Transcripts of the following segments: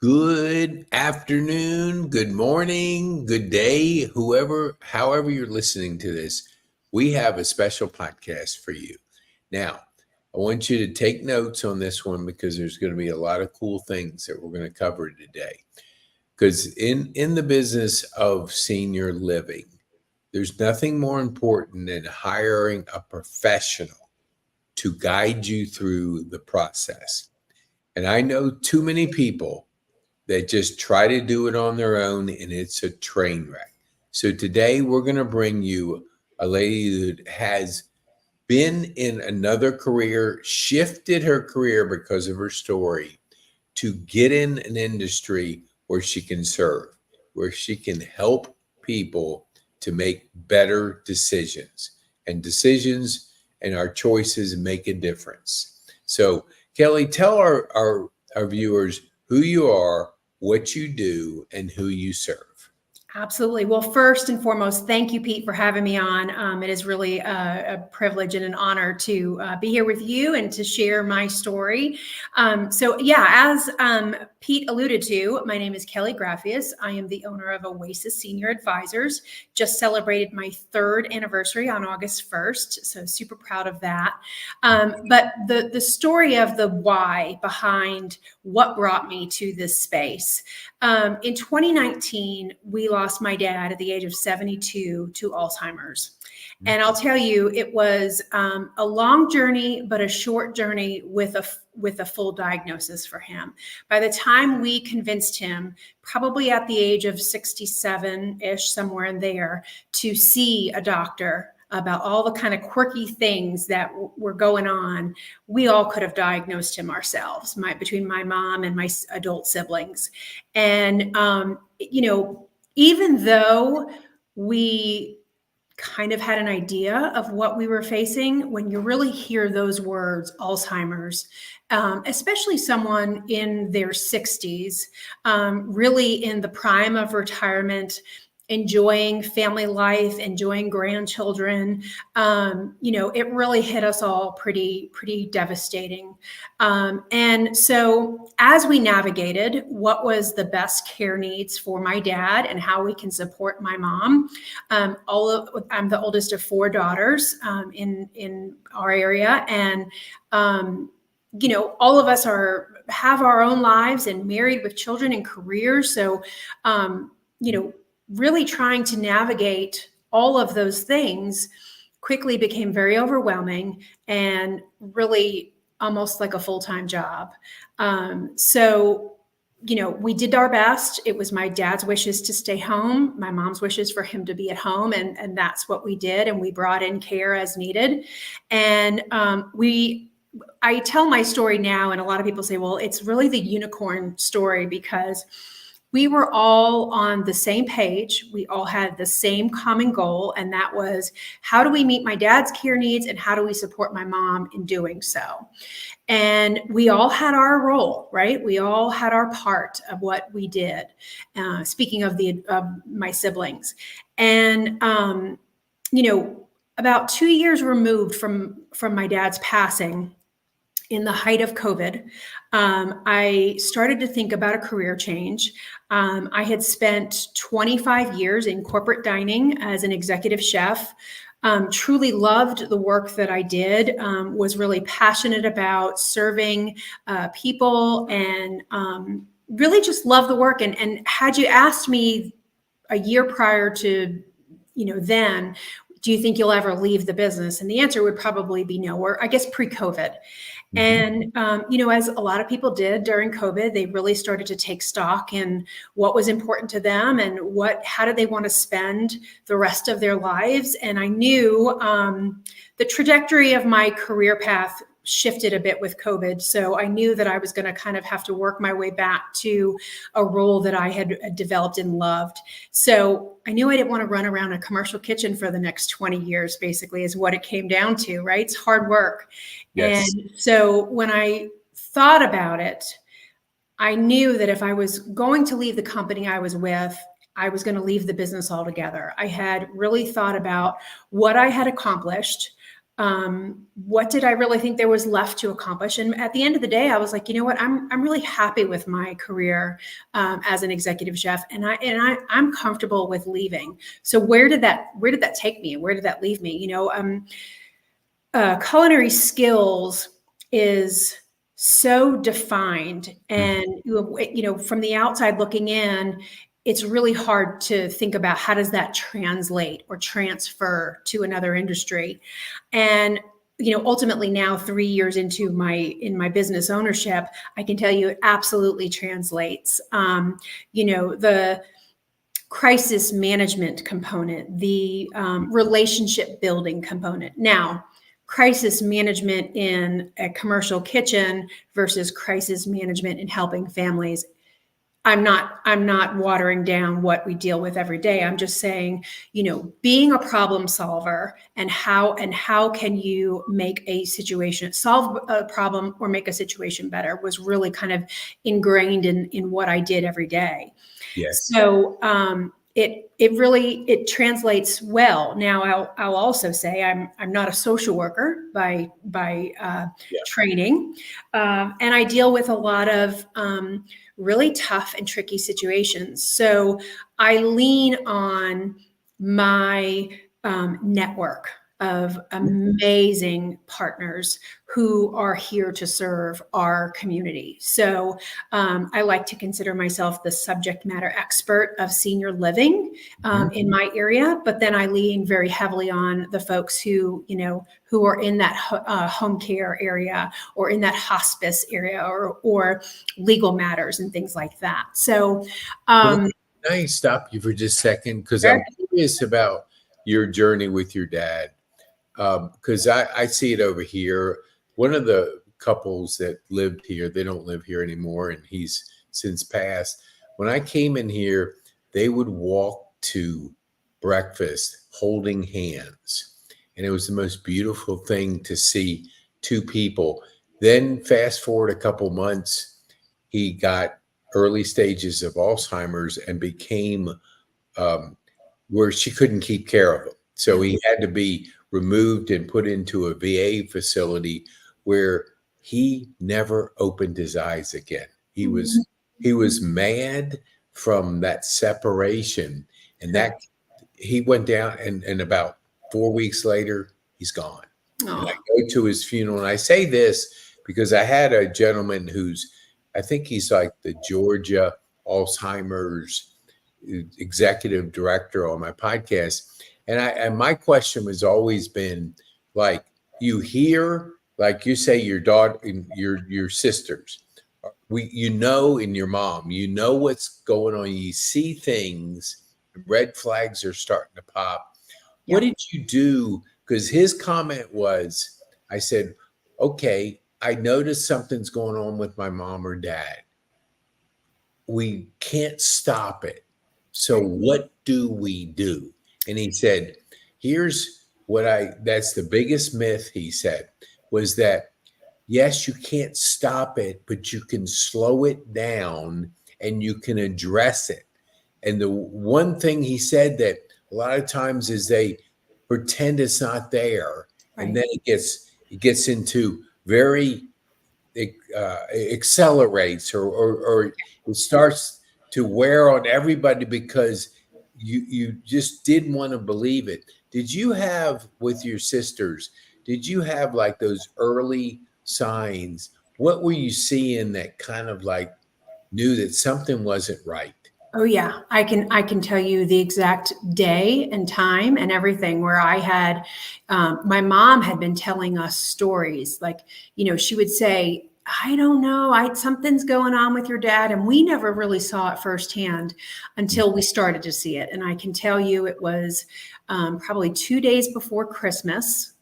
Good afternoon, good morning, good day, however you're listening to this. We have a special podcast for you. Now, I want you to take notes on this one because there's going to be a lot of cool things that we're going to cover today. Because in the business of senior living, there's nothing more important than hiring a professional to guide you through the process. And I know too many people that just try to do it on their own, and it's a train wreck. So today we're going to bring you a lady that has been in another career, shifted her career because of her story to get in an industry where she can serve, where she can help people to make better decisions. And decisions and our choices make a difference. So, Kelly, tell our viewers who you are, what you do, and who you serve. Absolutely. Well, first and foremost, thank you, Pete, for having me on. It is really a privilege and an honor to be here with you and to share my story. As Pete alluded to, my name is Kelly Graffius. I am the owner of Oasis Senior Advisors. Just celebrated my 3rd anniversary on August 1st, so super proud of that. But the story of the why behind what brought me to this space. In 2019, we lost my dad at the age of 72 to Alzheimer's. And I'll tell you, it was a long journey, but a short journey with a full diagnosis for him. By the time we convinced him, probably at the age of 67-ish, somewhere in there, to see a doctor about all the kind of quirky things that were going on, we all could have diagnosed him ourselves, between my mom and my adult siblings. And, even though we kind of had an idea of what we were facing, when you really hear those words, Alzheimer's, especially someone in their 60s, really in the prime of retirement, enjoying family life, enjoying grandchildren, it really hit us all pretty devastating. And so as we navigated what was the best care needs for my dad and how we can support my mom, I'm the oldest of 4 daughters in our area. And all of us have our own lives and married with children and careers. So, really trying to navigate all of those things quickly became very overwhelming and really almost like a full-time job. We did our best. It was my dad's wishes to stay home, my mom's wishes for him to be at home. And that's what we did. And we brought in care as needed. And I tell my story now, and a lot of people say, well, it's really the unicorn story because we were all on the same page. We all had the same common goal, and that was, how do we meet my dad's care needs and how do we support my mom in doing so? And we all had our role, right? We all had our part of what we did. Speaking of my siblings. And, about 2 years removed from my dad's passing, in the height of COVID, I started to think about a career change. I had spent 25 years in corporate dining as an executive chef, truly loved the work that I did, was really passionate about serving people, and really just loved the work. And had you asked me a year prior to, then, do you think you'll ever leave the business? And the answer would probably be no, or I guess pre-COVID. And, as a lot of people did during COVID, they really started to take stock in what was important to them and how did they want to spend the rest of their lives. And I knew the trajectory of my career path shifted a bit with COVID. So I knew that I was going to kind of have to work my way back to a role that I had developed and loved. So I knew I didn't want to run around a commercial kitchen for the next 20 years, basically, is what it came down to, right? It's hard work. Yes. And so when I thought about it, I knew that if I was going to leave the company I was with, I was going to leave the business altogether. I had really thought about what I had accomplished, what did I really think there was left to accomplish? And at the end of the day, I was like, you know what, I'm really happy with my career as an executive chef, and I'm comfortable with leaving. So where did that take me? Where did that leave me? Culinary skills is so defined, and from the outside looking in, it's really hard to think about how does that translate or transfer to another industry. And ultimately now 3 years into my business ownership, I can tell you it absolutely translates. The crisis management component, the relationship building component. Now, crisis management in a commercial kitchen versus crisis management in helping families, I'm not watering down what we deal with every day. I'm just saying, being a problem solver and how can you make a situation, solve a problem or make a situation better, was really kind of ingrained in what I did every day. Yes. So it really translates well. Now I'll also say I'm not a social worker by training, and I deal with a lot of really tough and tricky situations. So I lean on my network of amazing partners who are here to serve our community. So I like to consider myself the subject matter expert of senior living in my area, but then I lean very heavily on the folks who are in that home care area or in that hospice area or legal matters and things like that. So Can I stop you for just a second? Because I'm curious about your journey with your dad. Because I see it over here. One of the couples that lived here, they don't live here anymore, and he's since passed. When I came in here, they would walk to breakfast holding hands. And it was the most beautiful thing to see two people. Then fast forward a couple months, he got early stages of Alzheimer's and became where she couldn't keep care of him. So he had to be removed and put into a VA facility where he never opened his eyes again. He was mad from that separation, and that he went down, and about 4 weeks later, he's gone. And I go to his funeral, and I say this because I had a gentleman I think he's like the Georgia Alzheimer's executive director on my podcast. And my question has always been like, you hear, like you say, your daughter, your sisters, and your mom, what's going on. You see things, red flags are starting to pop. Yeah. What did you do? Because his comment was, I said, okay, I noticed something's going on with my mom or dad. We can't stop it. So what do we do? And he said, that's the biggest myth, he said, was that, yes, you can't stop it, but you can slow it down and you can address it. And the one thing he said that a lot of times is they pretend it's not there. Right. And then it gets into it accelerates or it starts to wear on everybody because you just didn't want to believe it. Did you have with your sisters, did you have like those early signs? What were you seeing that kind of like knew that something wasn't right? Oh yeah, I can tell you the exact day and time and everything where I had, my mom had been telling us stories. Like, she would say, I don't know, something's going on with your dad. And we never really saw it firsthand until we started to see it. And I can tell you it was probably 2 days before Christmas.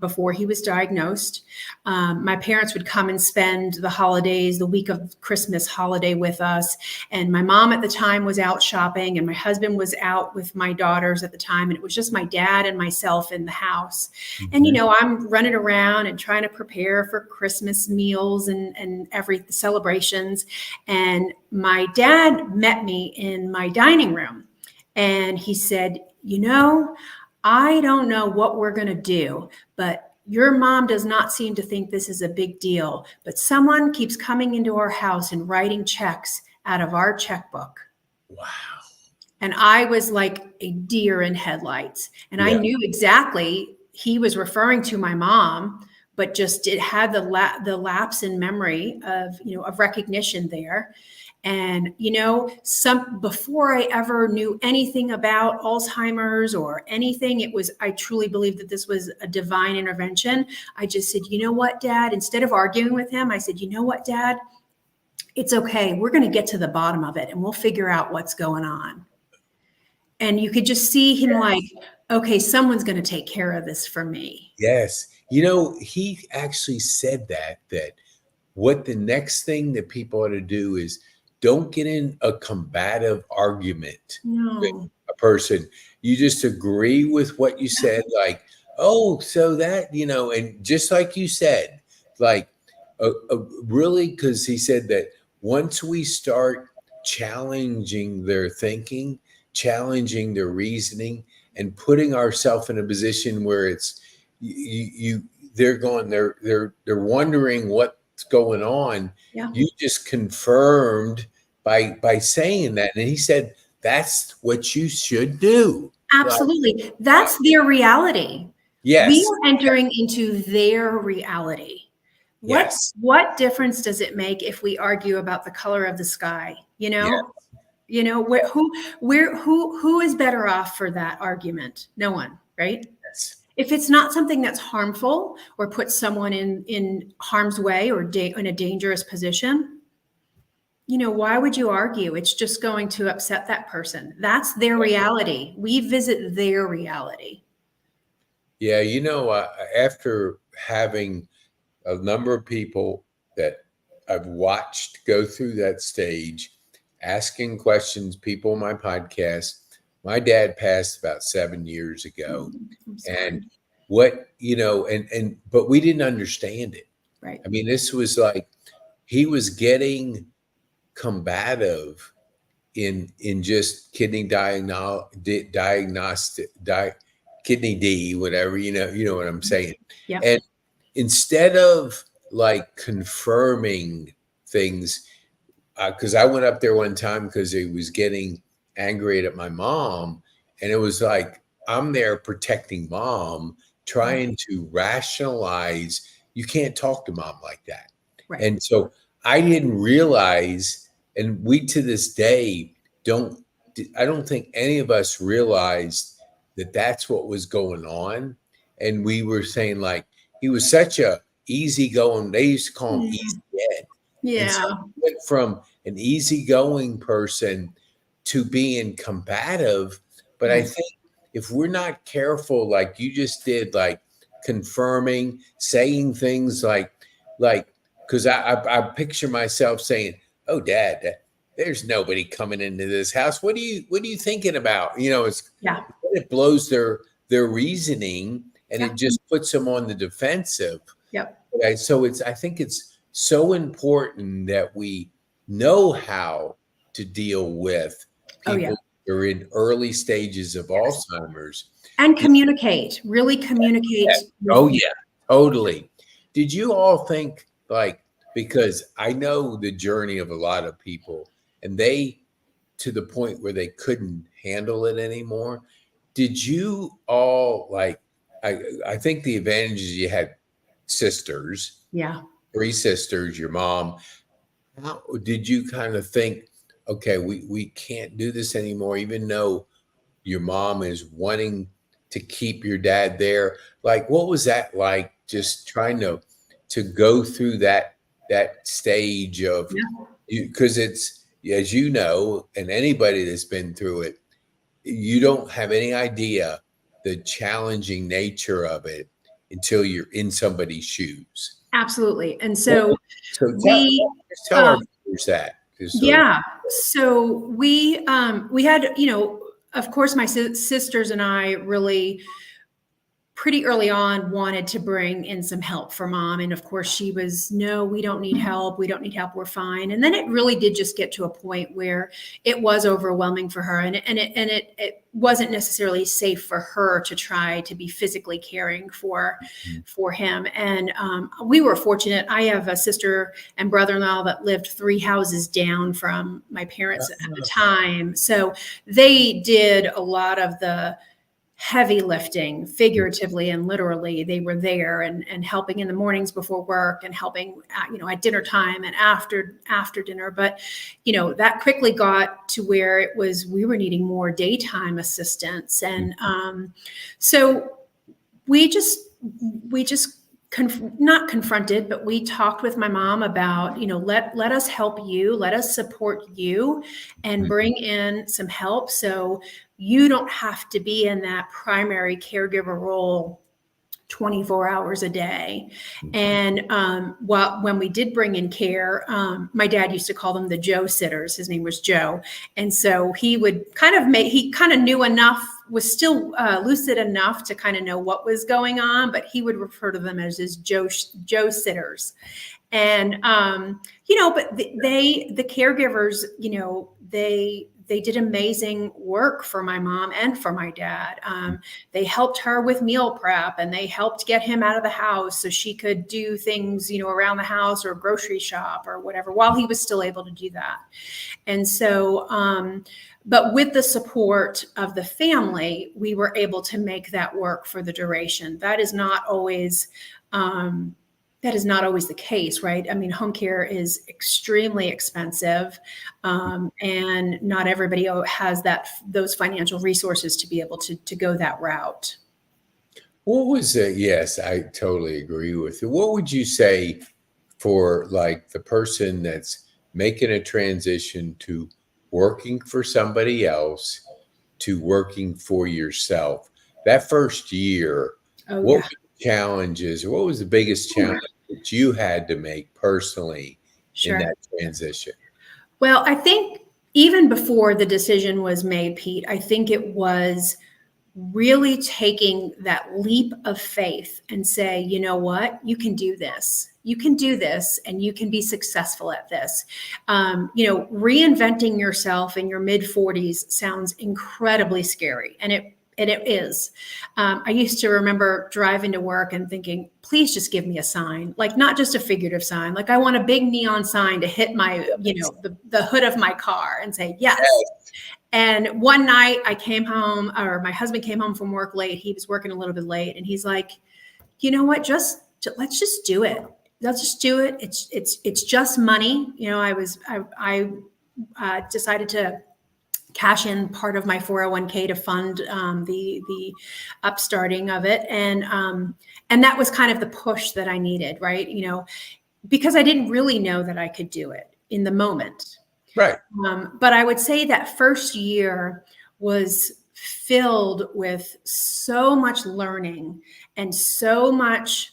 Before he was diagnosed, my parents would come and spend the holidays, the week of Christmas holiday with us. And my mom at the time was out shopping and my husband was out with my daughters at the time. And it was just my dad and myself in the house. Mm-hmm. And, I'm running around and trying to prepare for Christmas meals and every celebrations. And my dad met me in my dining room and he said, I don't know what we're going to do, but your mom does not seem to think this is a big deal, but someone keeps coming into our house and writing checks out of our checkbook. Wow. And I was like a deer in headlights. And I Yeah. knew exactly he was referring to my mom, but just it had the lapse in memory of, of recognition there. And, before I ever knew anything about Alzheimer's or anything, I truly believe that this was a divine intervention. I just said, you know what, Dad, instead of arguing with him, I said, you know what, Dad, it's okay. We're going to get to the bottom of it and we'll figure out what's going on. And you could just see him like, okay, someone's going to take care of this for me. Yes. He actually said that what the next thing that people ought to do is don't get in a combative argument with No. a person. You just agree with what you said, like, oh, so that, and just like you said, like, really, because he said that once we start challenging their thinking, challenging their reasoning, and putting ourselves in a position where it's they're wondering what's going on. Yeah. You just confirmed by saying that, and he said that's what you should do. Absolutely. That's their reality. Yes. We are entering into their reality. Yes. What difference does it make if we argue about the color of the sky? Who is better off for that argument? No one, right? Yes. If it's not something that's harmful or puts someone in harm's way or in a dangerous position, why would you argue? It's just going to upset that person. That's their reality. We visit their reality. Yeah, after having a number of people that I've watched go through that stage, asking questions, people on my podcast. My dad passed about 7 years ago. And but we didn't understand it. Right. I mean, this was like he was getting combative in just kidney kidney D, whatever, you know what I'm saying. Yeah. And instead of like confirming things, because I went up there one time because he was getting angry at my mom, and it was like I'm there protecting mom, trying to rationalize. You can't talk to mom like that. Right. And so I didn't realize, and we to this day I don't think any of us realized that that's what was going on. And we were saying like he was such a easygoing. They used to call him Easy Ed. Yeah. And so he went from an easygoing person to being combative. But I think if we're not careful, like you just did, like confirming, saying things like, because I picture myself saying, "Oh, Dad, there's nobody coming into this house. What are you thinking about?" It blows their reasoning, and it just puts them on the defensive. Yep. Okay, so I think it's so important that we know how to deal with people who are in early stages of Alzheimer's. And communicate, really communicate. Oh, yeah, totally. Did you all think, like, because I know the journey of a lot of people, and they, to the point where they couldn't handle it anymore. Did you all, like, I think the advantage is you had sisters. Yeah. 3 sisters, your mom. How did you kind of think, okay, we can't do this anymore, even though your mom is wanting to keep your dad there? Like, what was that like, just trying to go through that stage of you? Because it's, as you know, and anybody that's been through it, you don't have any idea the challenging nature of it until you're in somebody's shoes. Absolutely. And so tell our viewers that. So we had, of course, my sisters and I really pretty early on wanted to bring in some help for mom. And of course she was, no, we don't need help. We don't need help. We're fine. And then it really did just get to a point where it was overwhelming for her. And it wasn't necessarily safe for her to try to be physically caring for him. And we were fortunate. I have a sister and brother-in-law that lived 3 houses down from my parents at the time. So they did a lot of the heavy lifting, figuratively and literally. They were there and helping in the mornings before work and helping at dinner time and after dinner. But that quickly got to where we were needing more daytime assistance. And so we just not confronted, but we talked with my mom about, let us help you, let us support you and bring in some help. So you don't have to be in that primary caregiver role 24 hours a day. And when we did bring in care, my dad used to call them the Joe sitters. His name was Joe. And so he would he kind of knew enough, was still lucid enough to kind of know what was going on, but he would refer to them as his Joe sitters. And, but the caregivers, they did amazing work for my mom and for my dad. They helped her with meal prep and they helped get him out of the house so she could do things, around the house or grocery shop or whatever, while he was still able to do that. And so, but with the support of the family, we were able to make that work for the duration. That is not always the case, right? I mean, home care is extremely expensive, and not everybody has those financial resources to be able to go that route. What was it? Yes, I totally agree with you. What would you say for like the person that's making a transition to working for somebody else to working for yourself? That first year, what were the challenges? What was the biggest challenge that you had to make personally in that transition? Well, I think even before the decision was made, Pete, I think it was really taking that leap of faith and say, you know what, you can do this. You can do this and you can be successful at this. Reinventing yourself in your mid 40s sounds incredibly scary. And it is. I used to remember driving to work and thinking, please just give me a sign, like not just a figurative sign. Like I want a big neon sign to hit my, the hood of my car and say, yes. And one night I came home, or my husband came home from work late. He was working a little bit late and he's like, you know what, let's just do it. Let's just do it. It's just money. I decided to cash in part of my 401k to fund the upstarting of it. And that was kind of the push that I needed, right? Because I didn't really know that I could do it in the moment. Right. But I would say that first year was filled with so much learning and so much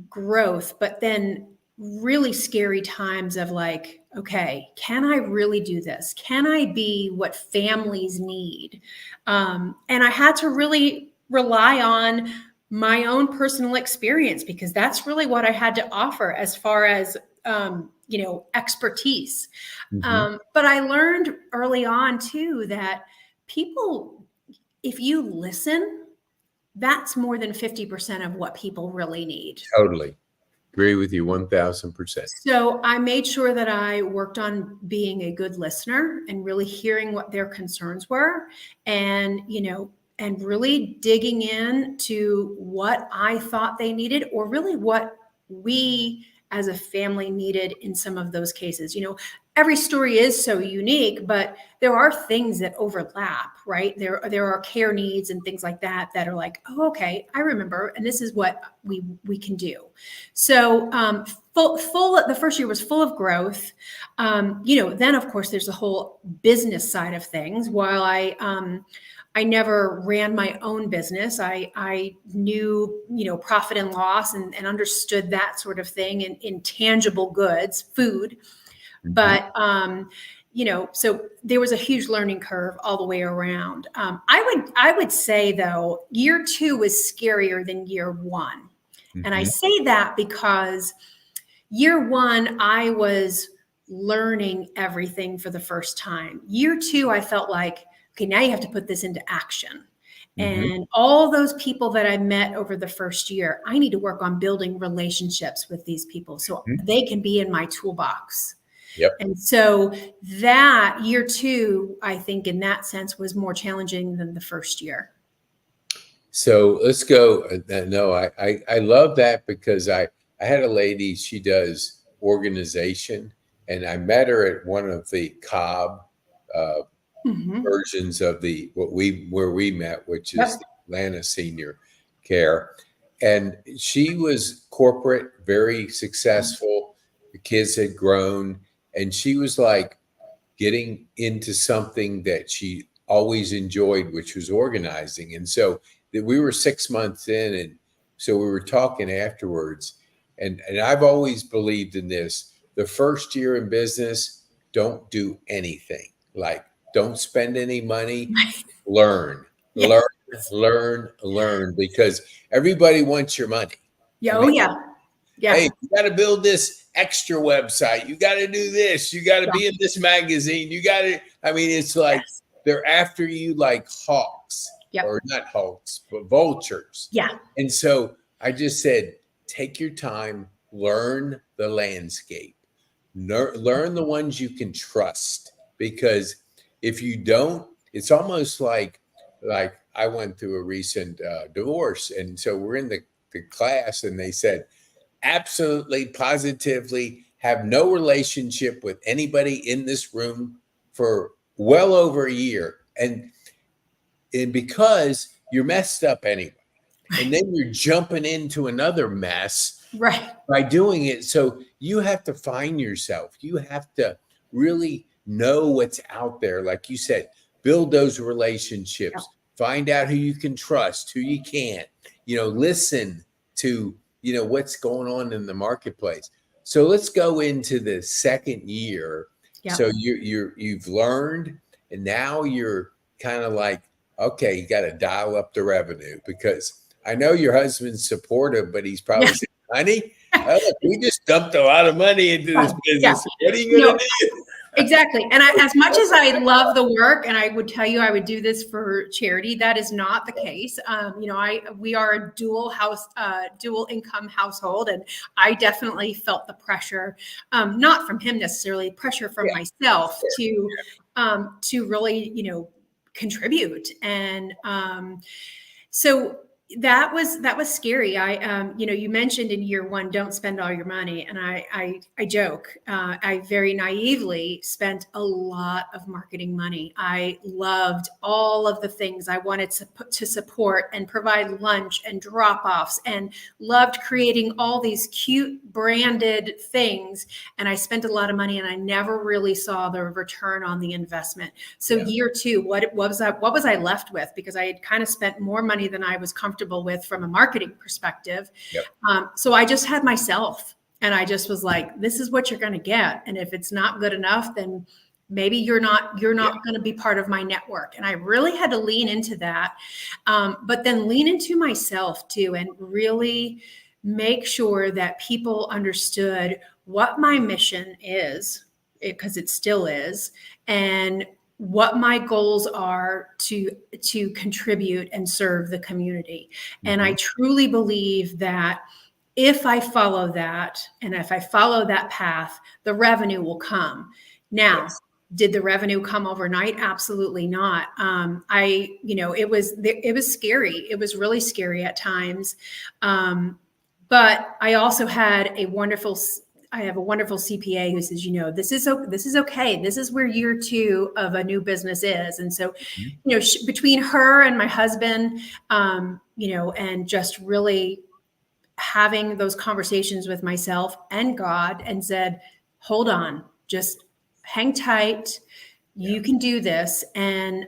growth, but then really scary times of like, okay, can I really do this? Can I be what families need? And I had to really rely on my own personal experience because that's really what I had to offer as far as, expertise. But I learned early on too, that people, if you listen, that's more than 50% of what people really need. Totally. Agree with you 1000%. So I made sure that I worked on being a good listener and really hearing what their concerns were and, and really digging in to what I thought they needed or really what we as a family needed in some of those cases. Every story is so unique, but there are things that overlap, right? There are care needs and things like that are like, oh, okay, I remember, and this is what we can do. So the first year was full of growth. Then of course there's the whole business side of things. While I never ran my own business. I knew, profit and loss and understood that sort of thing in tangible goods, food. But, so there was a huge learning curve all the way around. I would say though, year 2 was scarier than year 1. And I Mm-hmm. say that because year 1, I was learning everything for the first time. Year 2, I felt like, okay, now you have to put this into action. Mm-hmm. And all those people that I met over the first year, I need to work on building relationships with these people so they can be in my toolbox. Yep. And so that year 2, I think in that sense was more challenging than the first year. So let's go. No, I love that because I had a lady, she does organization, and I met her at one of the Cobb uh, Mm-hmm. versions of the where we met, which is Yep. the Atlanta Senior Care. And she was corporate, very successful. The kids had grown, and she was like getting into something that she always enjoyed, which was organizing. And so that we were 6 months in, and so we were talking afterwards. And I've always believed in this. The first year in business, don't do anything. Like, don't spend any money. Learn, Yeah. learn, because everybody wants your money. Yeah. I Oh mean, yeah. Yeah. hey, you got to build this extra website. You got to do this. You got to Yeah. be in this magazine. You got to, I mean, it's like Yes. they're after you like hawks, Yep. or not hawks, but vultures. Yeah. And so I just said, take your time, learn the landscape, learn the ones you can trust. Because if you don't, it's almost like I went through a recent divorce. And so we're in the class, and they said, absolutely, positively have no relationship with anybody in this room for well over a year. And because you're messed up anyway. And then you're jumping into another mess Right. by doing it. So you have to find yourself. You have to really know what's out there. Like you said, build those relationships, find out who you can trust, who you can't, listen to, what's going on in the marketplace. So let's go into the second year. Yeah. So you've learned, and now you're kind of like, okay, you got to dial up the revenue, because I know your husband's supportive, but he's probably saying, honey, look, we just dumped a lot of money into this business. Yeah. What are you going to do? Exactly. And as much as I love the work, and I would tell you I would do this for charity, that is not the case. We are a dual income household, and I definitely felt the pressure, not from him necessarily, pressure from myself to really, contribute. And so that was scary. You mentioned in year 1, don't spend all your money. And I joke, I very naively spent a lot of marketing money. I loved all of the things I wanted to support and provide lunch and drop-offs, and loved creating all these cute branded things. And I spent a lot of money, and I never really saw the return on the investment. So year 2, what was I left with? Because I had kind of spent more money than I was comfortable with from a marketing perspective. Yep. So I just had myself, and I just was like, this is what you're going to get. And if it's not good enough, then maybe you're not going to be part of my network. And I really had to lean into that. But then lean into myself too, and really make sure that people understood what my mission is, because it still is, and what my goals are to contribute and serve the community. And I truly believe that if I follow that, and if I follow that path, the revenue will come. Now, did the revenue come overnight? Absolutely not. It was scary. It was really scary at times. But I also had a wonderful CPA who says, this is okay. This is where year 2 of a new business is. And so, between her and my husband, and just really having those conversations with myself and God, and said, hold on, just hang tight. You can do this, and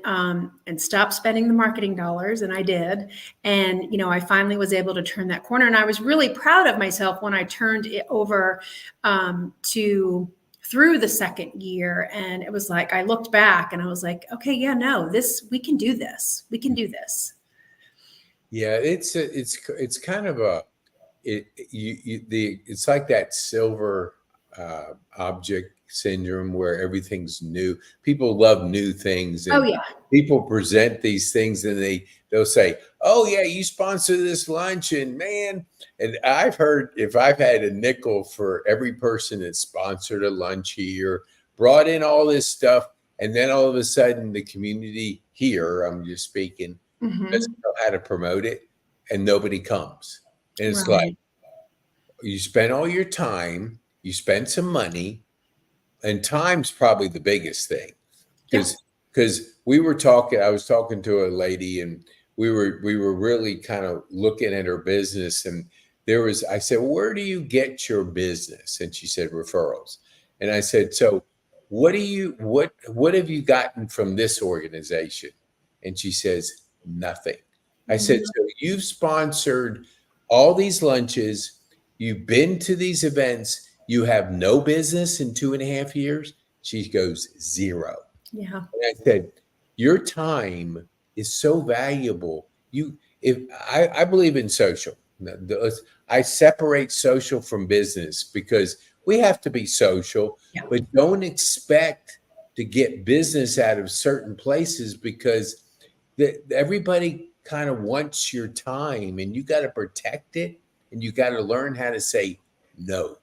stop spending the marketing dollars. And I did. And, I finally was able to turn that corner. And I was really proud of myself when I turned it over to through the second year. And it was like, I looked back and I was like, okay, yeah, no, we can do this. We can do this. Yeah, it's kind of it's like that silver object syndrome where everything's new. People love new things, Oh and yeah. people present these things, and they'll say, "Oh yeah, you sponsor this lunch," and man, and I've heard, if I've had a nickel for every person that sponsored a lunch here, brought in all this stuff, and then all of a sudden the community here, I'm just speaking, doesn't know how to promote it, and nobody comes. And it's like, Right. you spend all your time, you spend some money, and time's probably the biggest thing. Yeah. Because I was talking to a lady, and we were really kind of looking at her business, and I said, well, where do you get your business? And she said, referrals. And I said, so what have you gotten from this organization? And she says, nothing. I said, so you've sponsored all these lunches, you've been to these events, you have no business in 2.5 years? She goes, zero. Yeah. And I said, your time is so valuable. I believe in social. I separate social from business because we have to be social, Yeah. but don't expect to get business out of certain places, because everybody kind of wants your time, and you got to protect it, and you got to learn how to say no.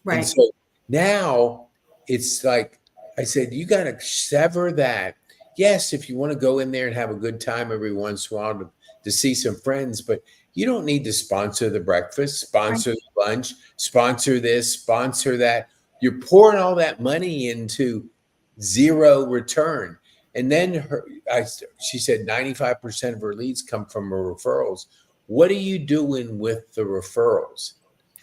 And Right. so now it's like I said, you got to sever that. Yes, if you want to go in there and have a good time every once in a while to see some friends, but you don't need to sponsor the breakfast, sponsor the lunch, sponsor this, sponsor that. You're pouring all that money into zero return. And then she said 95% of her leads come from her referrals. What are you doing with the referrals?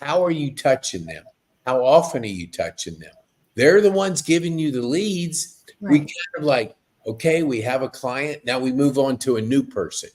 How are you touching them? How often are you touching them? They're the ones giving you the leads. Right. We kind of like, okay, we have a client. Now we move on to a new person.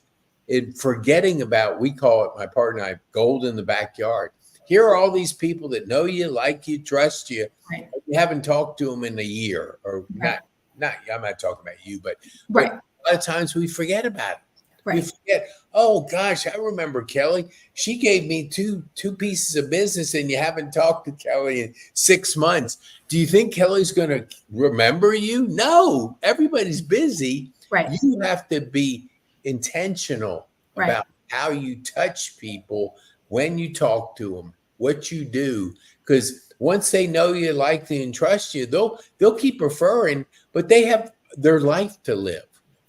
Forgetting about, we call it, my partner and I, gold in the backyard. Here are all these people that know you, like you, trust you. Right. You haven't talked to them in a year, or Right. not. I'm not talking about you, but Right. a lot of times we forget about it. We Right. forget. Oh gosh, I remember Kelly. She gave me two pieces of business, and you haven't talked to Kelly in 6 months. Do you think Kelly's going to remember you? No, everybody's busy. Right. You have to be intentional Right. about how you touch people, when you talk to them, what you do, because once they know you, like you, and trust you, they'll keep referring, but they have their life to live.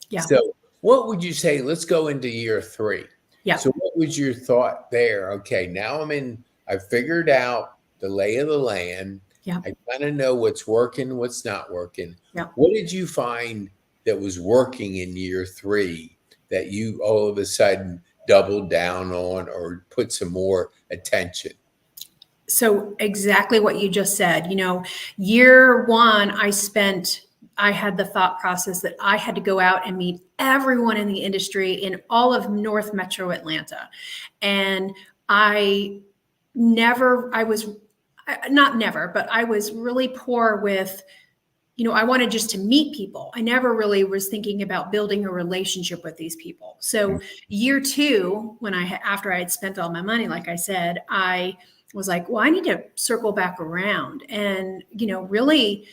Yeah. So what would you say? Let's go into year 3. Yeah. So what was your thought there? Okay, now I figured out the lay of the land. Yeah. I kind of know what's working, what's not working. Yeah. What did you find that was working in year 3 that you all of a sudden doubled down on or put some more attention? So exactly what you just said. Year 1, I had the thought process that I had to go out and meet everyone in the industry in all of North Metro Atlanta. And I was really poor with, I wanted just to meet people. I never really was thinking about building a relationship with these people. So year 2, after I had spent all my money, like I said, I was like, well, I need to circle back around and, really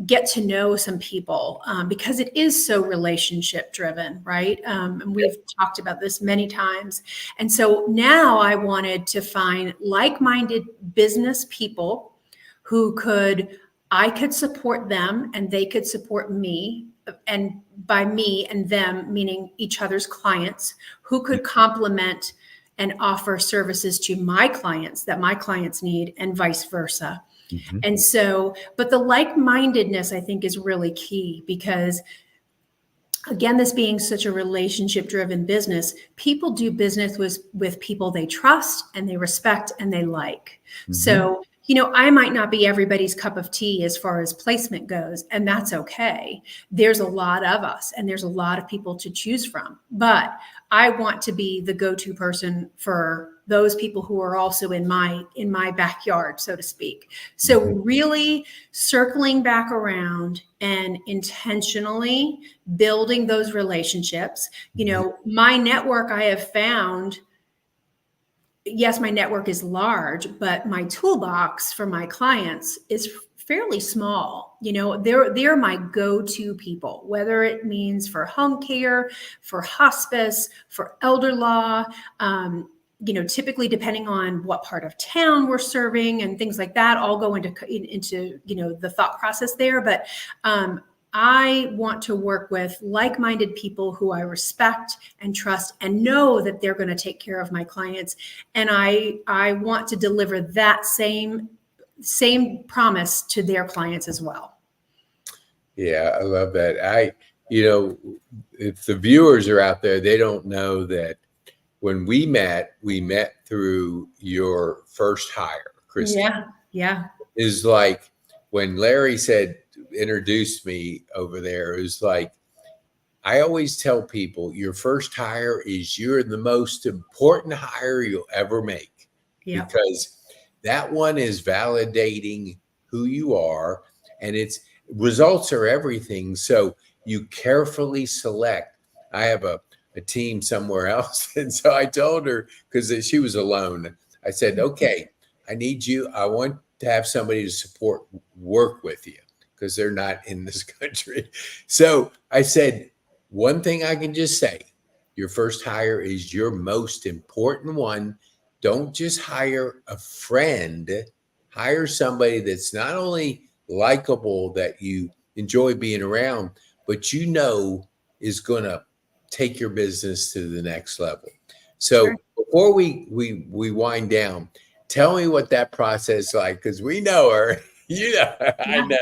get to know some people, because it is so relationship driven, right? And we've talked about this many times. And so now I wanted to find like-minded business people who I could support them and they could support me. And by me and them, meaning each other's clients, who could complement and offer services to my clients that my clients need, and vice versa. Mm-hmm. And so, but the like-mindedness, I think, is really key, because again, this being such a relationship-driven business, people do business with people they trust and they respect and they like. Mm-hmm. So I might not be everybody's cup of tea as far as placement goes, and that's okay. There's a lot of us and there's a lot of people to choose from, but I want to be the go-to person for those people who are also in my backyard, so to speak. So really circling back around and intentionally building those relationships. My network, I have found, yes, my network is large, but my toolbox for my clients is fairly small. They're my go-to people, whether it means for home care, for hospice, for elder law, typically depending on what part of town we're serving and things like that, all go into the thought process there. But I want to work with like-minded people who I respect and trust and know that they're going to take care of my clients. And I want to deliver that same promise to their clients as well. Yeah, I love that. If the viewers are out there, they don't know that when we met through your first hire, Christy. Yeah. Is like when Larry introduced me over there, it was like, I always tell people your first hire is you're the most important hire you'll ever make. Yep. Because that one is validating who you are, and its results are everything. So you carefully select. I have a team somewhere else. And so I told her, because she was alone, I said, okay, I want to have somebody to work with you, because they're not in this country. So I said, one thing I can just say, your first hire is your most important one. Don't just hire a friend, hire somebody that's not only likable, that you enjoy being around, but is going to take your business to the next level. So Sure. Before we wind down, tell me what that process is like, because we know her, Yeah. I know,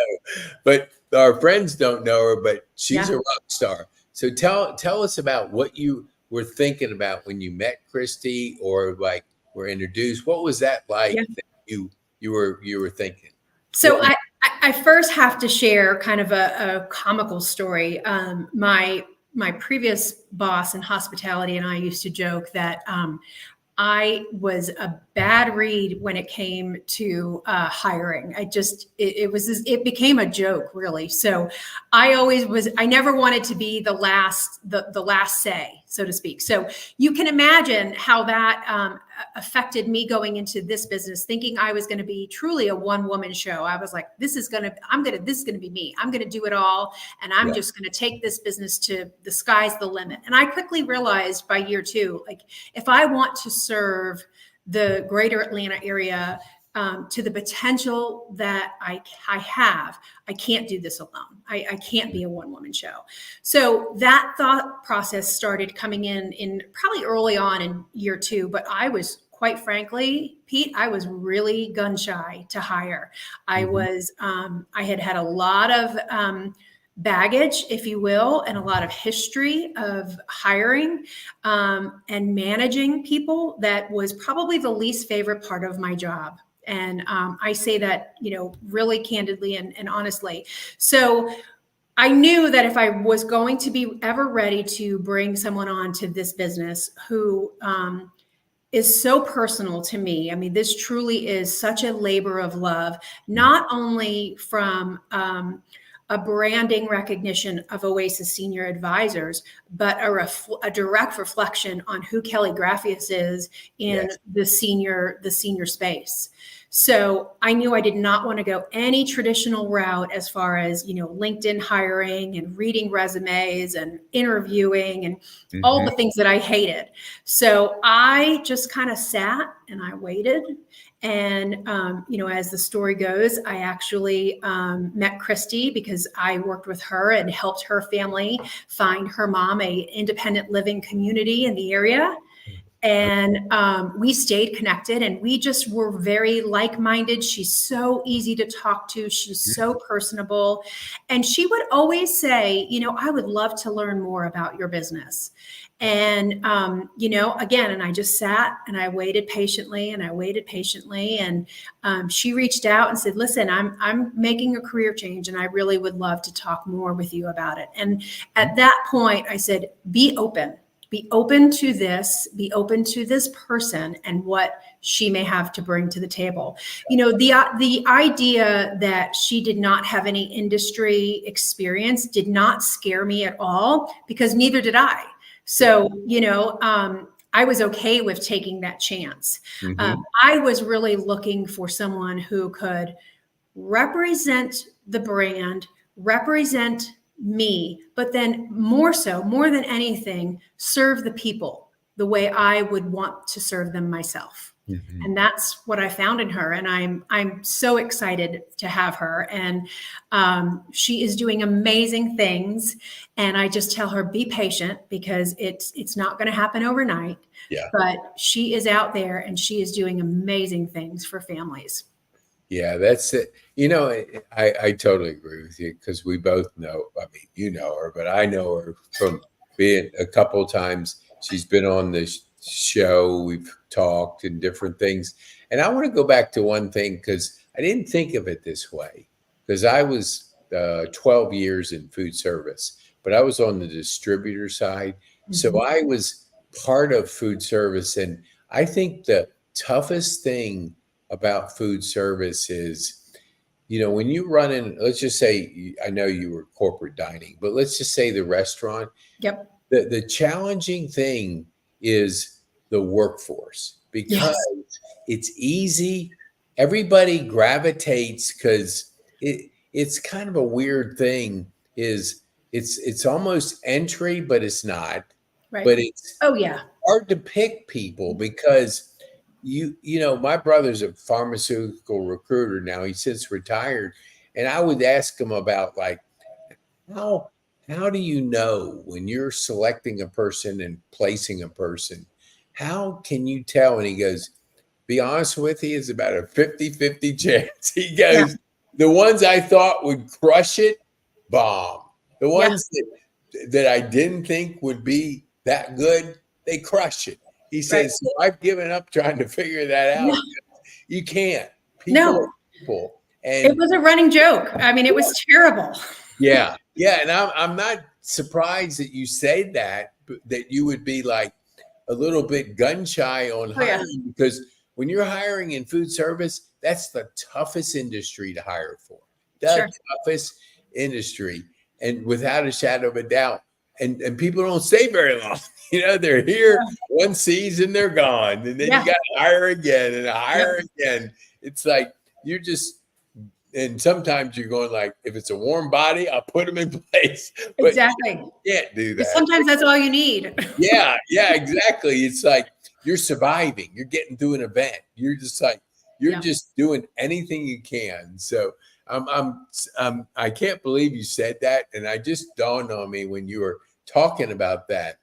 but our friends don't know her, but she's Yeah. a rock star. So tell us about what you were thinking about when you met Christy, or like were introduced. What was that like? Yeah. That you were thinking? So I first have to share kind of a comical story. My previous boss in hospitality and I used to joke that I was a bad read when it came to hiring. It became a joke, really. So I never wanted to be the last say, so to speak. So you can imagine how that affected me going into this business, thinking I was going to be truly a one-woman show. I was like, this is going to be me. I'm going to do it all. And I'm just going to take this business to the sky's the limit. And I quickly realized by year 2, like, if I want to serve the greater Atlanta area to the potential that I have, I can't do this alone. I can't be a one-woman show. So that thought process started coming in probably early on in year 2, but I was, quite frankly, Pete, I was really gun shy to hire. I had a lot of baggage, if you will, and a lot of history of hiring and managing people. That was probably the least favorite part of my job. And I say that, really candidly and honestly. So I knew that if I was going to be ever ready to bring someone on to this business who is so personal to me. I mean, this truly is such a labor of love, not only from a branding recognition of Oasis Senior Advisors, but a direct reflection on who Kelly Graffius is in the senior space. So I knew I did not want to go any traditional route as far as, LinkedIn hiring and reading resumes and interviewing and all the things that I hated. So I just kind of sat and I waited. And, as the story goes, I actually met Christy because I worked with her and helped her family find her mom a independent living community in the area. And we stayed connected, and we just were very like-minded. She's so easy to talk to. She's so personable. And she would always say, I would love to learn more about your business. And, again, and I just sat and I waited patiently and I waited patiently. And she reached out and said, listen, I'm making a career change and I really would love to talk more with you about it. And at that point I said, be open to this, be open to this person and what she may have to bring to the table. The idea that she did not have any industry experience did not scare me at all, because neither did I. So, I was okay with taking that chance. I was really looking for someone who could represent the brand, represent me, but then more than anything, serve the people the way I would want to serve them myself. And that's what I found in her. And I'm so excited to have her. And she is doing amazing things. And I just tell her, be patient, because it's not going to happen overnight. Yeah. But she is out there and she is doing amazing things for families. Yeah, that's it. I totally agree with you, because we both know, I mean, you know her, but I know her from being a couple of times. She's been on the show. We've talked and different things. And I want to go back to one thing, because I didn't think of it this way, because I was 12 years in food service, but I was on the distributor side. So I was part of food service. And I think the toughest thing about food service is, when you run in, let's just say, I know you were corporate dining, but let's just say the restaurant. Yep. The challenging thing is the workforce, because it's easy. Everybody gravitates, because it's kind of a weird thing. It's almost entry, but it's not. Right. But it's hard to pick people, because my brother's a pharmaceutical recruiter now. He's since retired. And I would ask him about, like, how do you know when you're selecting a person and placing a person? How can you tell? And he goes, be honest with you, it's about a 50-50 chance. He goes, the ones I thought would crush it, bomb. The ones that I didn't think would be that good, they crush it. He says, so I've given up trying to figure that out. You can't. People are people. And it was a running joke. I mean, it was terrible. Yeah. And I'm not surprised that you say that you would be like a little bit gun shy on hiring, because when you're hiring in food service, that's the toughest industry to hire for. The toughest industry. And without a shadow of a doubt. And people don't stay very long. They're here one season, they're gone. And then you got to hire again and hire again. It's like, and sometimes you're going like, if it's a warm body, I'll put them in place. But exactly. You can't do that. Sometimes that's all you need. Yeah, exactly. It's like you're surviving. You're getting through an event. You're just like, just doing anything you can. So I can't believe you said that. And I just dawned on me when you were talking about that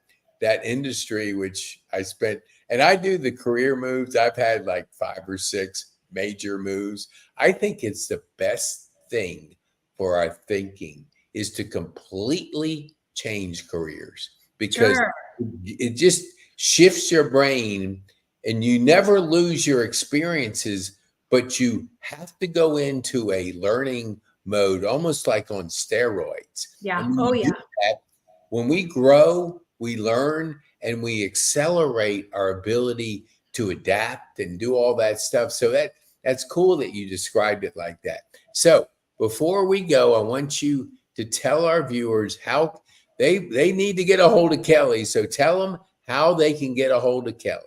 industry, which I spent, and I do the career moves. I've had like 5 or 6 major moves. I think it's the best thing for our thinking is to completely change careers, because it just shifts your brain, and you never lose your experiences, but you have to go into a learning mode, almost like on steroids. When we grow, we learn, and we accelerate our ability to adapt and do all that stuff. So that's cool that you described it like that. So before we go, I want you to tell our viewers how they need to get a hold of Kelly. So tell them how they can get a hold of Kelly.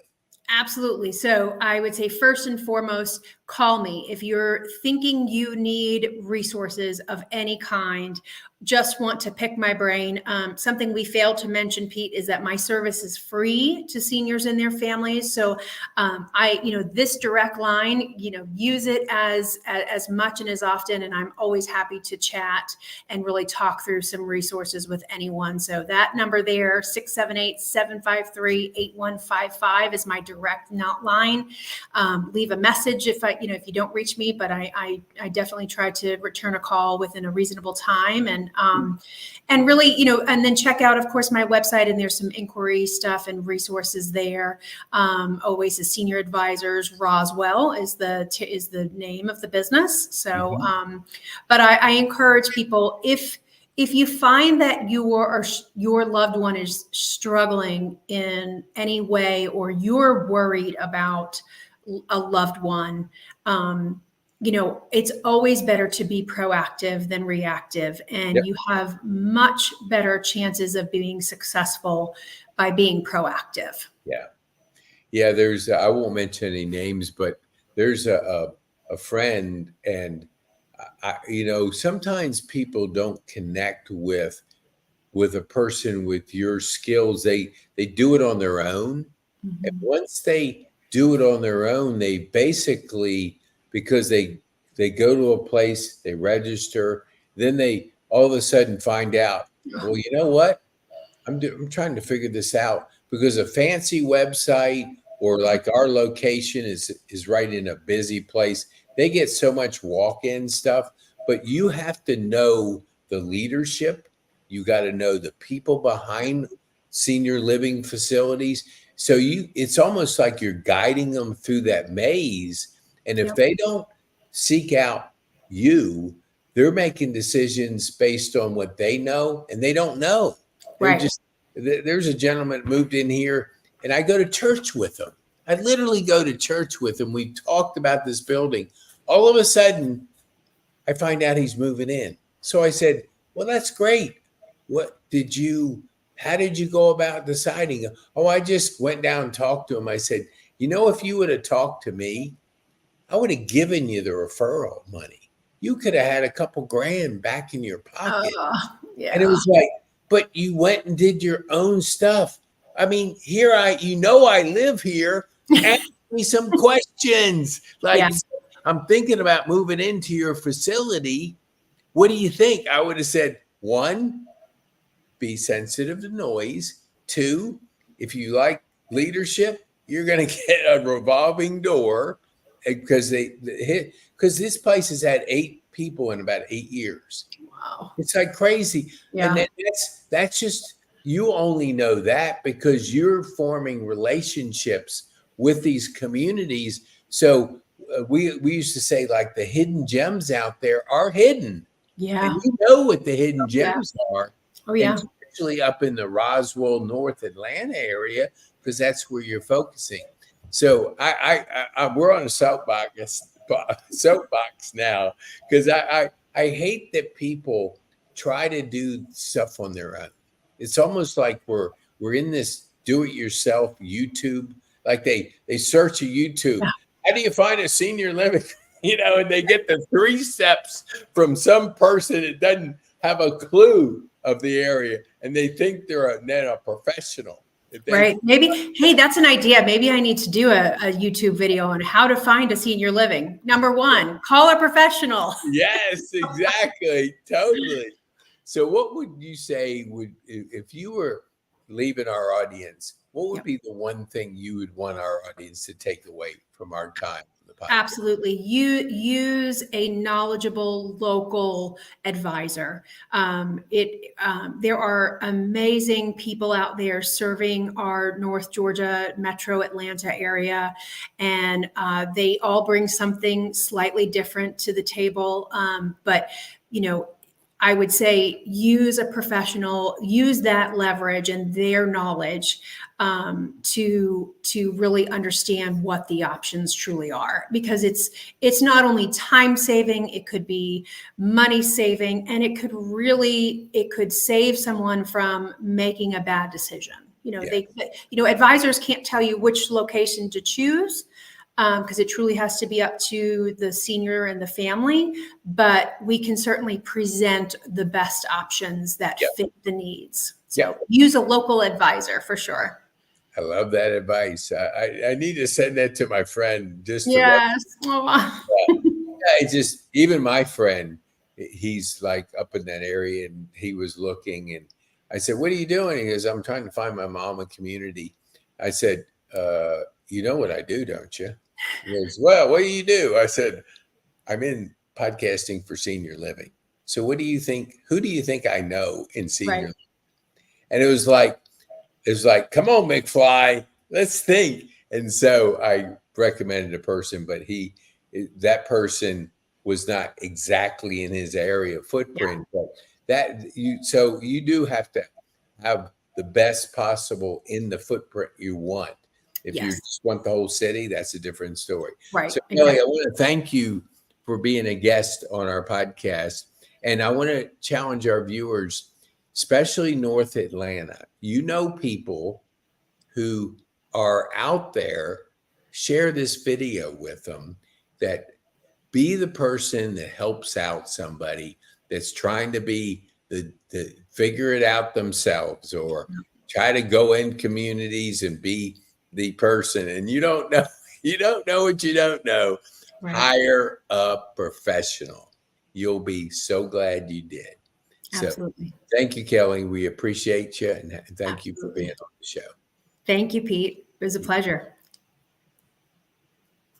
Absolutely. So I would say, first and foremost, call me. If you're thinking you need resources of any kind, just want to pick my brain. Something we failed to mention, Pete, is that my service is free to seniors and their families. So this direct line, use it as much and as often. And I'm always happy to chat and really talk through some resources with anyone. So that number there, 678-753-8155 is my direct line. Leave a message if you don't reach me, but I definitely try to return a call within a reasonable time. And really, and then check out, of course, my website, and there's some inquiry stuff and resources there. Oasis Senior Advisors, Roswell is the name of the business. So, but I encourage people, if you find that your loved one is struggling in any way, or you're worried about a loved one, it's always better to be proactive than reactive, and Yep. you have much better chances of being successful by being proactive. Yeah. Yeah. I won't mention any names, but there's a friend, and sometimes people don't connect with a person with your skills. They do it on their own. And once they do it on their own, they basically, because they go to a place, they register, then they all of a sudden find out, well, you know what? I'm trying to figure this out, because a fancy website, or like our location is right in a busy place. They get so much walk-in stuff, but you have to know the leadership. You got to know the people behind senior living facilities. So it's almost like you're guiding them through that maze. And if Yep. they don't seek out you, they're making decisions based on what they know, and they don't know. Right. There's a gentleman moved in here, and I go to church with him. I literally go to church with him. We talked about this building. All of a sudden, I find out he's moving in. So I said, well, that's great. How did you go about deciding? Oh, I just went down and talked to him. I said, if you would have talked to me, I would have given you the referral money. You could have had a couple grand back in your pocket. Yeah. And it was like, but you went and did your own stuff. I mean, I live here. Ask me some questions. Like, Yes. I'm thinking about moving into your facility. What do you think? I would have said, 1, be sensitive to noise. 2, if you like leadership, you're going to get a revolving door, because this place has had 8 people in about 8 years. Wow. It's like crazy. Yeah. And then that's just, you only know that because you're forming relationships with these communities. So we used to say, like, the hidden gems out there are hidden. Yeah. And you know what the hidden gems are. Oh, yeah. And especially up in the Roswell, North Atlanta area, because that's where you're focusing. So we're on a soapbox now, because I hate that people try to do stuff on their own. It's almost like we're in this do-it-yourself YouTube. Like they search a YouTube. Yeah. How do you find a senior living? And they get the 3 steps from some person that doesn't have a clue of the area, and they think they're a professional. Right. Maybe, hey, that's an idea. Maybe I need to do a YouTube video on how to find a senior living. Number 1, call a professional. Yes, exactly. Totally. So what would you say if you were leaving our audience, what would be the one thing you would want our audience to take away from our time? Absolutely. You use a knowledgeable local advisor. There are amazing people out there serving our North Georgia, Metro Atlanta area, and they all bring something slightly different to the table. But I would say use a professional, use that leverage and their knowledge to really understand what the options truly are, because it's not only time saving, it could be money saving, and it could save someone from making a bad decision. Advisors can't tell you which location to choose. because it truly has to be up to the senior and the family. But we can certainly present the best options that Yeah. fit the needs. So Yeah. use a local advisor for sure. I love that advice. I need to send that to my friend just to rub. Yes. Oh. Yeah, it's just even my friend, he's like up in that area and he was looking and I said, "What are you doing?" He goes, "I'm trying to find my mom a community." I said, "You know what I do, don't you?" He goes, "Well, what do you do?" I said, "I'm in podcasting for senior living." So what do you think? Who do you think I know in senior Right. living? And it was like, come on, McFly, let's think. And so I recommended a person, but that person was not exactly in his area of footprint. But so you do have to have the best possible in the footprint you want. If you Yes. just want the whole city, that's a different story. Right. So Kelly, Exactly. I want to thank you for being a guest on our podcast. And I want to challenge our viewers, especially North Atlanta. You know people who are out there, share this video with them, that be the person that helps out somebody that's trying to be the figure it out themselves or try to go in communities and be the person. And you don't know, you don't know what you don't know. Right. Hire a professional. You'll be so glad you did. So Absolutely. thank you, Kelly. We appreciate you and thank you for being Absolutely. on the show. Thank you, Pete. It was a pleasure.